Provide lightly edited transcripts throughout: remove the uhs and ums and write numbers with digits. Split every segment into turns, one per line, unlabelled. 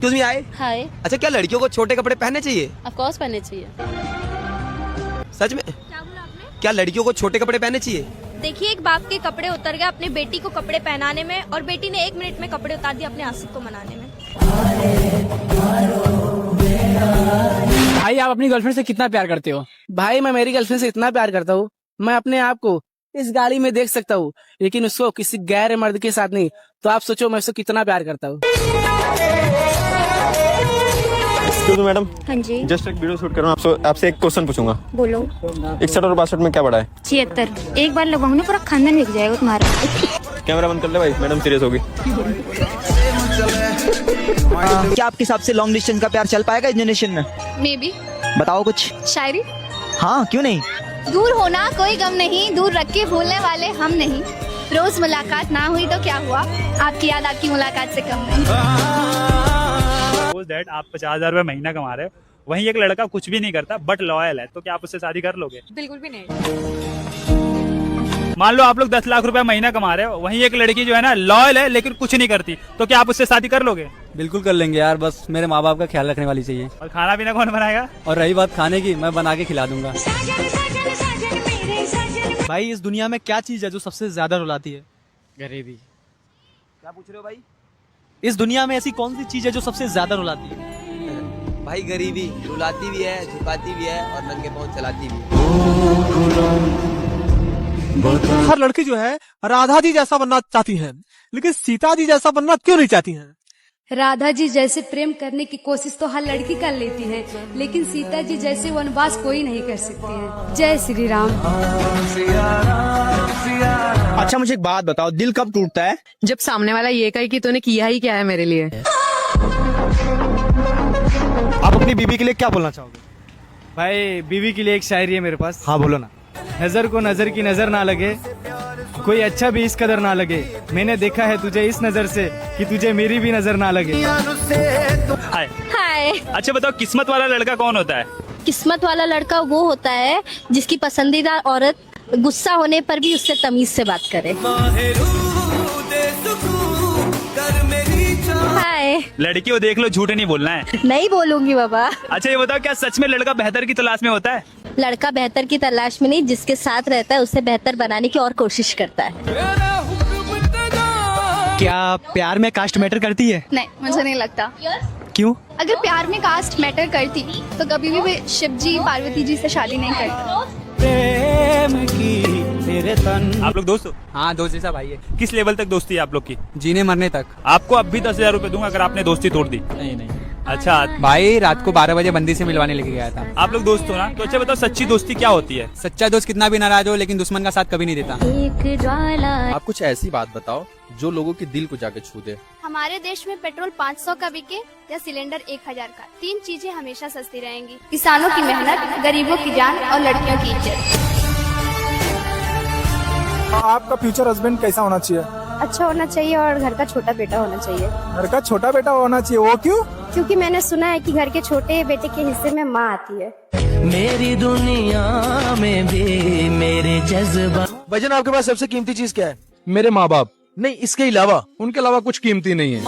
Excuse me आए।
हाय।
अच्छा, क्या लड़कियों को छोटे कपड़े पहनने चाहिए?
ऑफ कोर्स पहनने चाहिए।
सच में?
क्या बोला आपने?
क्या लड़कियों को छोटे कपड़े पहनने चाहिए?
देखिए, एक बाप के कपड़े उतर गए अपनी बेटी को कपड़े पहनाने में, और बेटी ने 1 मिनट में कपड़े उतार दिए अपने आशिक को मनाने में।
भाई, आप अपनी गर्लफ्रेंड से कितना प्यार करते हो?
भाई, मैं मेरी गर्लफ्रेंड से इतना प्यार करता हूँ, मैं अपने आप को इस गाड़ी में देख सकता हूँ, लेकिन उसको किसी गैर मर्द के साथ नहीं। तो आप सोचो मैं उसको कितना प्यार करता हूँ।
Excuse me madam.
हाँ जी,
जस्ट एक वीडियो शूट कर रहा हूँ, आपसे एक क्वेश्चन पूछूंगा।
बोलो।
61 और 62 में क्या बड़ा है?
76। एक बार लगाऊंगी ना पूरा खानदान बिक जाएगा तुम्हारा।
कैमरा बंद कर ले भाई, मैडम सीरियस होगी।
क्या आपके हिसाब से लॉन्ग डिस्टेंस का प्यार चल पाएगा इस जनरेशन में?
May be.
बताओ कुछ।
शायरी।
हाँ, क्यों नहीं?
दूर होना कोई गम नहीं, दूर रख के भूलने वाले हम नहीं। रोज मुलाकात ना हुई तो क्या हुआ, आपकी याद आपकी मुलाकात से कम नहीं।
दैट आप 50,000 रुपए महीना कमा रहे हो, वहीं एक लड़का कुछ भी नहीं करता बट लॉयल है, तो क्या आप उससे शादी कर लोगे?
बिल्कुल भी नहीं।
मान लो आप लोग 10 लाख रुपए महीना कमा रहे हो, वहीं एक लड़की जो है ना लॉयल है लेकिन कुछ नहीं करती, तो क्या आप उससे शादी कर लोगे?
बिल्कुल कर लेंगे यार, बस मेरे माँ बाप का ख्याल रखने वाली चाहिए।
और खाना पीना कौन बनाएगा?
और रही बात खाने की, मैं बना के खिला दूंगा।
भाई, इस दुनिया में क्या चीज है जो सबसे ज्यादा रुलाती है?
गरीबी।
क्या पूछ रहे हो भाई?
इस दुनिया में ऐसी कौन सी चीज है जो सबसे ज्यादा रुलाती है?
भाई, गरीबी रुलाती भी है, झुकाती भी है और नंगे पांव चलाती भी है।
हर लड़की जो है राधा जी जैसा बनना चाहती है, लेकिन सीता जी जैसा बनना क्यों नहीं चाहती हैं?
राधा जी जैसे प्रेम करने की कोशिश तो हर लड़की कर लेती है, लेकिन सीता जी जैसे वनवास कोई नहीं कर सकती है। जय श्री राम।
अच्छा, मुझे एक बात बताओ, दिल कब टूटता है?
जब सामने वाला ये कहे कि तूने किया ही क्या है मेरे लिए।
आप अपनी बीवी के लिए क्या बोलना चाहोगे?
भाई, बीवी के लिए एक शायरी है मेरे पास।
हाँ, बोलो ना।
नजर को नजर की नजर ना लगे, कोई अच्छा भी इस कदर ना लगे। मैंने देखा है तुझे इस नजर से कि तुझे मेरी भी नजर ना लगे।
हाय।
हाय।
अच्छा बताओ, किस्मत वाला लड़का कौन होता है?
किस्मत वाला लड़का वो होता है जिसकी पसंदीदा औरत गुस्सा होने पर भी उससे तमीज से बात करे। हाय।
लड़की को देख लो, झूठ नहीं बोलना है।
नहीं बोलूंगी बाबा।
अच्छा ये बताओ, क्या सच में लड़का बेहतर की तलाश में होता है?
लड़का बेहतर की तलाश में नहीं, जिसके साथ रहता है उसे बेहतर बनाने की और कोशिश करता है।
क्या प्यार में कास्ट मैटर करती है?
नहीं, मुझे नहीं लगता।
क्यों?
अगर प्यार में कास्ट मैटर करती तो कभी भी मैं शिव जी पार्वती जी से शादी नहीं करता।
प्रेम की तेरे तन।
आप लोग दोस्त हो?
हाँ, दोस्त जैसा भाई है।
किस लेवल तक दोस्ती है आप लोग की?
जीने मरने तक।
आपको अब भी 10,000 रुपए दूंगा अगर आपने दोस्ती तोड़ दी।
नहीं नहीं
अच्छा
भाई, रात को 12 बजे बंदी से मिलवाने लेके गया था।
आप लोग दोस्त हो ना, तो अच्छा बताओ, सच्ची दोस्ती क्या होती है?
सच्चा दोस्त कितना भी नाराज हो लेकिन दुश्मन का साथ कभी नहीं देता।
एक ज्वाला।
आप कुछ ऐसी बात बताओ जो लोगों के दिल को जाके छू दे।
हमारे देश में पेट्रोल 500 का बिके या सिलेंडर 1000 का, 3 चीजें हमेशा सस्ती रहेंगी: किसानों की मेहनत, गरीबों की जान और लड़कियों की इज्जत।
आपका फ्यूचर हस्बैंड कैसा होना चाहिए?
अच्छा होना चाहिए और घर का छोटा बेटा होना चाहिए।
घर का छोटा बेटा होना चाहिए, वो क्यों?
क्योंकि मैंने सुना है कि घर के छोटे बेटे के हिस्से में माँ आती है।
मेरी दुनिया में भी मेरे जज्बा।
भजन, आपके पास सबसे कीमती चीज क्या है?
मेरे माँ बाप,
नहीं, इसके अलावा।
उनके अलावा कुछ कीमती नहीं है।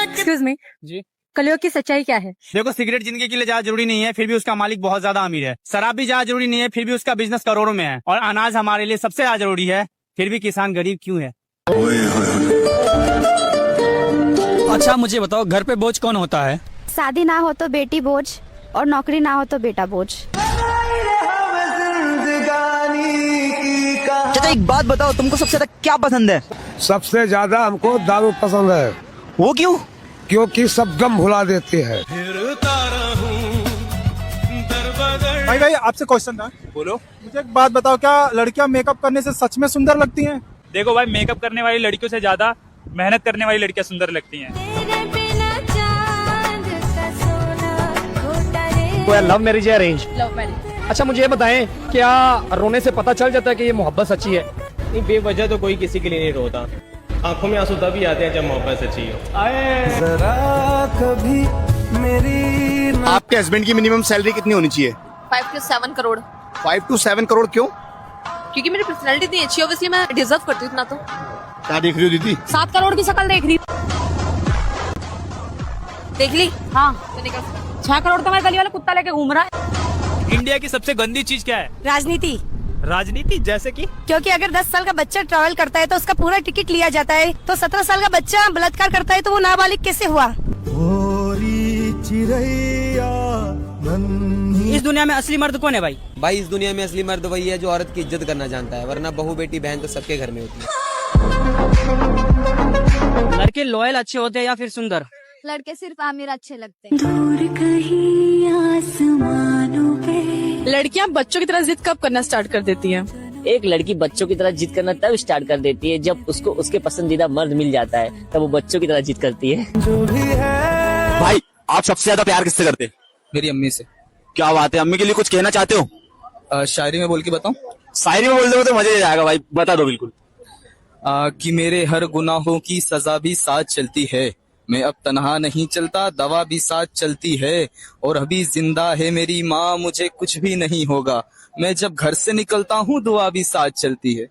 एक्सक्यूज मी
जी।
कलयुग की सच्चाई क्या है?
देखो, सिगरेट जिंदगी के लिए ज्यादा जरूरी नहीं है, फिर भी उसका मालिक बहुत ज्यादा अमीर है। शराब भी ज्यादा जरूरी नहीं है, फिर भी उसका बिजनेस करोड़ों में है। और अनाज हमारे लिए सबसे ज्यादा जरूरी है, फिर भी किसान गरीब क्यों है? अच्छा मुझे बताओ, घर पे बोझ कौन होता है?
शादी ना हो तो बेटी बोझ, और नौकरी ना हो तो बेटा बोझ।
चाचा, एक बात बताओ, तुमको सबसे ज्यादा क्या पसंद है?
सबसे ज्यादा हमको दारू पसंद है।
वो क्यों?
क्योंकि सब गम भुला देते हैं। भाई आपसे क्वेश्चन था।
बोलो।
मुझे एक बात बताओ, क्या लड़कियां मेकअप करने से सच में सुंदर लगती हैं?
देखो भाई, मेकअप करने वाली लड़कियों से ज्यादा मेहनत करने वाली लड़कियां सुंदर लगती हैं।
लव मैरिज या अरेंज?
Love marriage.
अच्छा, मुझे ये बताएं, क्या रोने से पता चल जाता है कि ये मोहब्बत सच्ची है?
नहीं, बेवजह तो कोई किसी के लिए नहीं रोता। आंखों में आंसू तभी आते हैं जब मोहब्बत सच्ची हो।
जरा कभी मेरी।
आपके हस्बैंड की मिनिमम सैलरी कितनी होनी चाहिए?
5 to 7 करोड़।
5 to 7 करोड़ क्यों?
क्योंकि मेरी पर्सनालिटी इतनी अच्छी है, ऑब्वियसली मैं डिजर्व करती हूँ इतना तो।
क्या देख रही हो दीदी?
7 करोड़ की शक्ल देख रही हूँ। देख ली? हाँ। 6 करोड़ तो मेरे गली वाला कुत्ता लेके घूम रहा है।
इंडिया की सबसे गंदी चीज क्या है?
राजनीति।
राजनीति जैसे कि?
क्योंकि अगर 10 साल का बच्चा ट्रैवल करता है तो उसका पूरा टिकट लिया जाता है, तो 17 साल का बच्चा बलात्कार करता है तो वो नाबालिग कैसे हुआ?
इस दुनिया में असली मर्द कौन है भाई?
भाई इस दुनिया में असली मर्द वही है जो औरत की इज्जत करना जानता है, वरना बहू बेटी बहन तो सबके घर में होती है।
लड़के लॉयल अच्छे होते हैं या फिर सुंदर?
लड़के सिर्फ आमिर अच्छे लगते हैं।
लड़कियाँ बच्चों की तरह जिद कब करना स्टार्ट कर देती हैं?
एक लड़की बच्चों की तरह जिद करना तब स्टार्ट कर देती है जब उसको उसके पसंदीदा मर्द मिल जाता है, तब वो बच्चों की तरह जिद करती है।
भाई आप सबसे ज्यादा प्यार किससे करते हैं?
मेरी अम्मी से।
क्या बात है, अम्मी के लिए कुछ कहना चाहते हो?
शायरी में बोल के बताऊं?
शायरी में बोल दो तो मजे आ जाएगा भाई, बता दो बिल्कुल।
कि मेरे हर गुनाहों की सजा भी साथ चलती है, मैं अब तन्हा नहीं चलता, दवा भी साथ चलती है, और अभी जिंदा है मेरी माँ, मुझे कुछ भी नहीं होगा, मैं जब घर से निकलता हूँ दुआ भी साथ चलती है।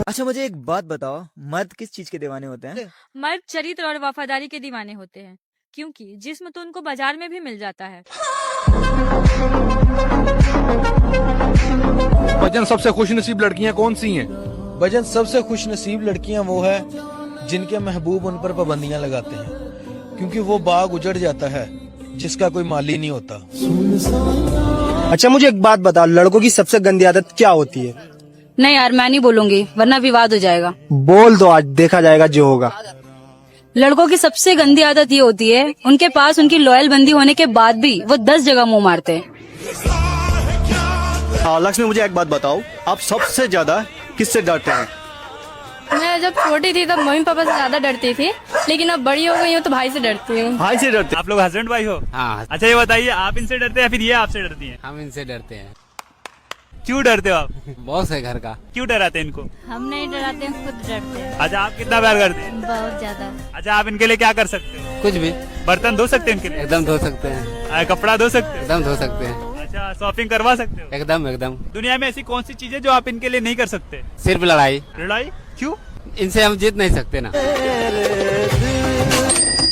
अच्छा मुझे एक बात बताओ, मर्द किस चीज के दीवाने होते हैं?
मर्द चरित्र और वफादारी के दीवाने होते हैं, क्योंकि जिस्म तो उनको बाजार में भी मिल जाता है।
भजन सबसे खुशनसीब लड़कियां कौन सी हैं?
भजन सबसे खुशनसीब लड़कियां वो है जिनके महबूब उन पर पाबंदियां लगाते हैं, क्योंकि वो बाग उजड़ जाता है जिसका कोई माली नहीं होता।
अच्छा मुझे एक बात बताओ, लड़कों की सबसे गंदी आदत क्या होती है?
नहीं यार, मैं नहीं बोलूंगी वरना विवाद हो जाएगा।
बोल दो, आज देखा जाएगा जो होगा।
लड़कों की सबसे गंदी आदत ये होती है, उनके पास उनकी लॉयल बंदी होने के बाद भी वो 10 जगह मुंह मारते हैं।
लक्ष्मी मुझे एक बात बताओ, आप सबसे ज्यादा किससे डरते हैं?
मैं जब छोटी थी तब मम्मी पापा से ज्यादा डरती थी, लेकिन अब बड़ी हो गई हूँ तो भाई से डरती हूँ।
भाई से डरते?
आप लोग हस्बैंड वाइफ हो?
हाँ।
अच्छा ये बताइए, आप इनसे डरते हैं या फिर ये आपसे डरती हैं?
हम इनसे डरते हैं।
क्यों डरते हो आप?
बॉस है घर का।
क्यों डराते हैं इनको?
हम नहीं डराते हैं, खुद डरते हैं।
अच्छा आप कितना प्यार करते हैं?
बहुत ज्यादा।
अच्छा आप इनके लिए क्या कर सकते हैं?
कुछ भी।
बर्तन धो सकते हैं इनके लिए?
एकदम धो सकते हैं।
कपड़ा धो सकते हैं?
एकदम धो सकते हैं।
अच्छा शॉपिंग करवा सकते हो?
एकदम एकदम।
दुनिया में ऐसी कौन सी चीज है जो आप इनके लिए नहीं कर सकते?
सिर्फ लड़ाई।
लड़ाई? क्यों?
इनसे हम जीत नहीं सकते ना।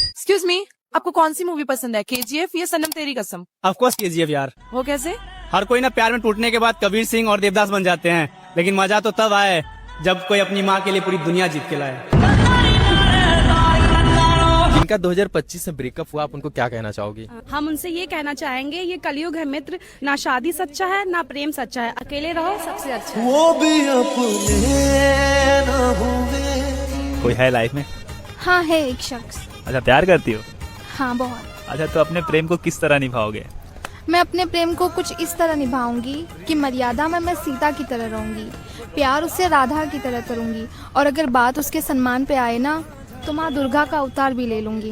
एक्सक्यूज मी, आपको कौन सी मूवी पसंद है, KGF या सनम तेरी कसम?
ऑफ कोर्स KGF यार।
वो कैसे?
हर कोई ना प्यार में टूटने के बाद कबीर सिंह और देवदास बन जाते हैं, लेकिन मजा तो तब आए जब कोई अपनी माँ के लिए पूरी दुनिया जीत के लाए।
जिनका 2025 में ब्रेकअप हुआ, आप उनको क्या कहना चाहोगी?
हम उनसे ये कहना चाहेंगे, ये कलयुग है मित्र, ना शादी सच्चा है ना प्रेम सच्चा है, अकेले रहो सबसे अच्छा है।
वो भी अपने न हुए।
कोई है लाइफ में?
हाँ है एक शख्स।
अच्छा प्यार करती हो?
हाँ बहुत।
अच्छा तो अपने प्रेम को किस तरह निभाओगे?
मैं अपने प्रेम को कुछ इस तरह निभाऊंगी कि मर्यादा में मैं सीता की तरह रहूंगी, प्यार उससे राधा की तरह करूंगी, और अगर बात उसके सम्मान पे आए ना तो माँ दुर्गा का अवतार भी ले लूंगी।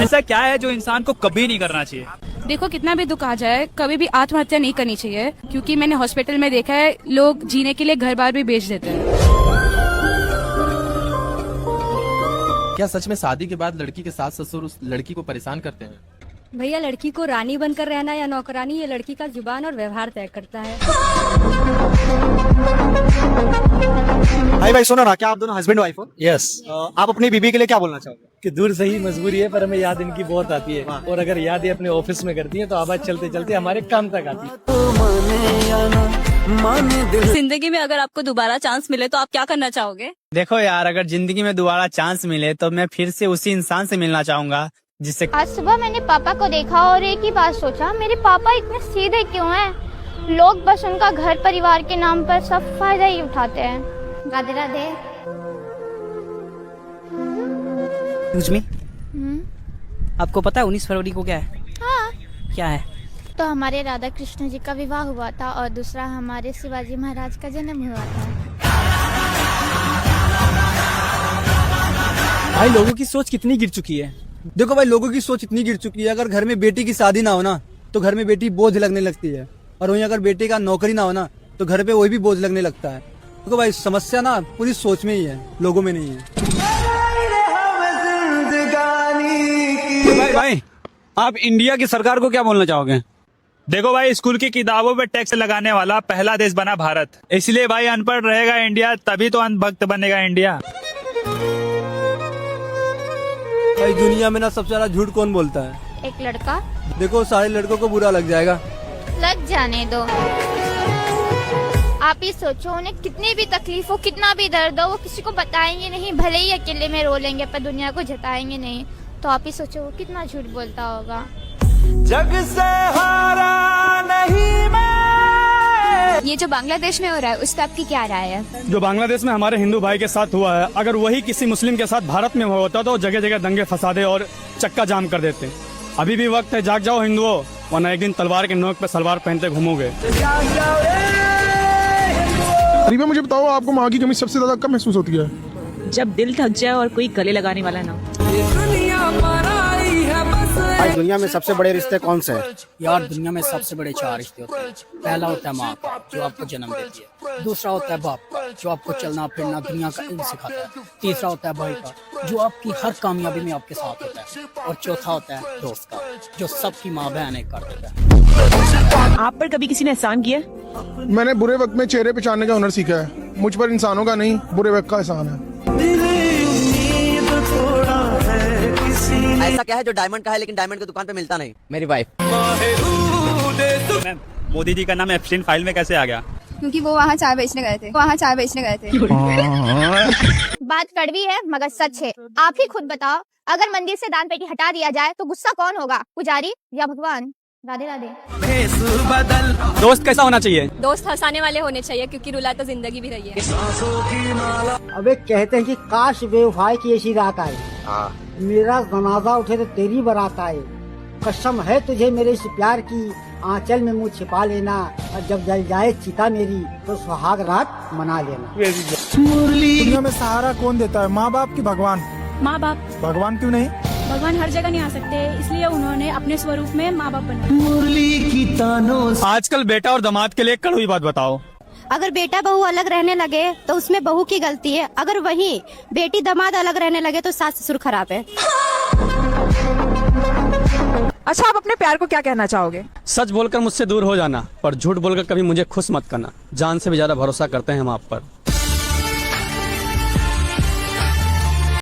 ऐसा क्या है जो इंसान को कभी नहीं करना चाहिए?
देखो कितना भी दुख आ जाए कभी भी आत्महत्या नहीं करनी चाहिए, क्योंकि मैंने हॉस्पिटल में देखा है लोग जीने के लिए घर बार भी बेच देते हैं।
क्या सच में शादी के बाद लड़की के सास ससुर उस लड़की को परेशान करते हैं?
भैया लड़की को रानी बनकर रहना या नौकरानी, ये लड़की का जुबान और व्यवहार तय करता है।
भाई सुनो ना, क्या आप दोनों हस्बैंड वाइफ हो?
यस।
आप अपनी बीबी के लिए क्या बोलना चाहोगे?
कि दूर से ही मजबूरी है, पर हमें याद इनकी बहुत आती है, और अगर याद ये अपने ऑफिस में करती है तो आवाज चलते चलते हमारे काम तक आती है।
जिंदगी में अगर आपको दोबारा चांस मिले तो आप क्या करना चाहोगे?
देखो यार, अगर जिंदगी में दोबारा चांस मिले तो मैं फिर से उसी इंसान से मिलना चाहूंगा जिससे।
आज सुबह मैंने पापा को देखा और एक ही बात सोचा, मेरे पापा इतने सीधे क्यों हैं? लोग बस उनका घर परिवार के नाम पर सब फायदा ही उठाते हैं। राधे राधे।
आपको पता है 19 फरवरी को क्या है?
हाँ।
क्या है?
तो हमारे राधा कृष्ण जी का विवाह हुआ था और दूसरा हमारे शिवाजी महाराज का जन्म हुआ था।
भाई लोगों की सोच कितनी गिर चुकी है।
देखो भाई, लोगों की सोच इतनी गिर चुकी है, अगर घर में बेटी की शादी ना हो ना तो घर में बेटी बोझ लगने लगती है, और वहीं अगर बेटे का नौकरी ना हो ना तो घर पे वही भी बोझ लगने लगता है। देखो भाई, समस्या ना पूरी सोच में ही है, लोगों में नहीं है।
भाई आप इंडिया की सरकार को क्या बोलना चाहोगे?
देखो भाई, स्कूल की किताबों पे टैक्स लगाने वाला पहला देश बना भारत। इसलिए भाई अनपढ़ रहेगा इंडिया, तभी तो अंधभक्त बनेगा इंडिया।
भाई दुनिया में ना सबसे ज्यादा झूठ कौन बोलता है?
एक लड़का।
देखो सारे लड़कों को बुरा लग जाएगा।
लग जाने दो। आप ही सोचो, उन्हें कितनी भी तकलीफ हो, कितना भी दर्द हो, वो किसी को बताएंगे नहीं, भले ही अकेले में रो लेंगे पर दुनिया को जताएंगे नहीं। तो आप ही सोचो वो कितना झूठ बोलता होगा।
जग से हारा नहीं मैं।
ये जो बांग्लादेश में हो रहा है उस पर आपकी क्या राय है?
जो बांग्लादेश में हमारे हिंदू भाई के साथ हुआ है, अगर वही किसी मुस्लिम के साथ भारत में हुआ होता तो जगह जगह दंगे फसादे और चक्का जाम कर देते। अभी भी वक्त है, जाग जाओ हिंदुओं, वरना एक दिन तलवार के नोक पे सलवार पहनते घूमोगे।
अरे मुझे बताओ, आपको माँ की कमी सबसे ज्यादा कब महसूस होती है?
जब दिल थक जाए और कोई गले लगाने वाला ना हो।
भाई दुनिया में सबसे बड़े रिश्ते कौन से हैं? यार दुनिया में सबसे बड़े 4 रिश्ते होते हैं। पहला होता है माँ का, जो आपको जन्म देती है। दूसरा होता है बाप का, जो आपको चलना फिरना दुनिया का इल्म सिखाता है। तीसरा होता है भाई का, जो आपकी हर कामयाबी में आपके साथ होता है। और चौथा होता है दोस्त का, जो सबकी माँ बहन एक कर देता है।
आप पर कभी किसी ने एहसान किया?
मैंने बुरे वक्त में चेहरे पहचानने का हुनर सीखा है। मुझ पर इंसानों का नहीं, बुरे वक्त का एहसान है।
ऐसा क्या है जो डायमंड का है लेकिन डायमंड की दुकान पे मिलता नहीं?
मेरी वाइफ।
मोदी जी का नाम एप्स्टीन फाइल में कैसे आ गया?
क्योंकि वो वहाँ चाय बेचने गए थे।
बात कड़वी है मगर सच है। आप ही खुद बताओ, अगर मंदिर से दान पेटी हटा दिया जाए तो गुस्सा कौन होगा, पुजारी या भगवान? राधे राधे।
दोस्त कैसा होना चाहिए?
दोस्त हंसाने वाले होने चाहिए, क्योंकि रुला तो जिंदगी भी रही है।
अबे कहते हैं कि काश बेवफाई की ऐसी रात आए, मेरा जनाजा उठे तो तेरी बारात आए। कसम है तुझे मेरे इस प्यार की, आंचल में मुँह छिपा लेना, और जब जल जाए चिता मेरी तो सुहाग रात मना लेना।
दुनिया में सहारा कौन देता है, माँ बाप की भगवान?
माँ बाप।
भगवान क्यों नहीं?
भगवान हर जगह नहीं आ सकते, इसलिए उन्होंने अपने स्वरूप में माँ बाप बनाया।
आजकल बेटा और दामाद के लिए कड़वी बात बताओ।
अगर बेटा बहू अलग रहने लगे तो उसमें बहू की गलती है, अगर वही बेटी दामाद अलग रहने लगे तो सास ससुर खराब है।
अच्छा, आप अपने प्यार को क्या कहना चाहोगे?
सच बोलकर मुझसे दूर हो जाना, पर झूठ बोलकर कभी मुझे खुश मत करना। जान से भी ज्यादा भरोसा करते हैं हम आप पर।